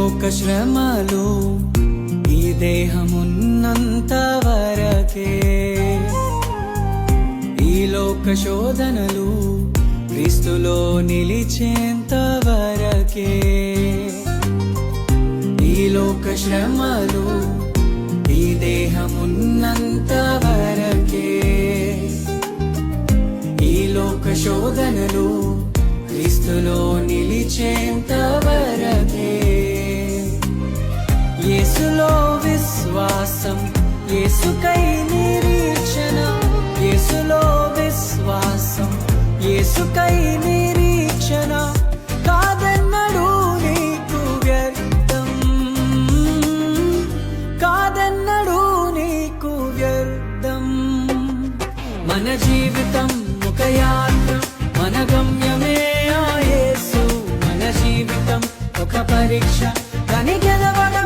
లోక శ్రమలు ఈ దేహమున్నంత వరకే, ఈ లోక శోధనలు క్రీస్తులో నిలిచేంత వరకే. ఈ లోక శ్రమలు ఈ దేహమున్నంత వరకే, ఈ లోక శోధనలు క్రీస్తులో నిలిచేంత వరకే. యేసులో విశ్వాసం, యేసుకై నిరీక్షణ, యేసులో విశ్వాసం, యేసుకై నిరీక్షణ కాదన్నడు నీకు వ్యర్థం, కాదన్నడు నీకు వ్యర్థం. మన జీవితం ఒక యాత్ర, మన గమ్యమే ఆ యేసు. మన జీవితం ఒక పరీక్ష, కానీ గెలవడం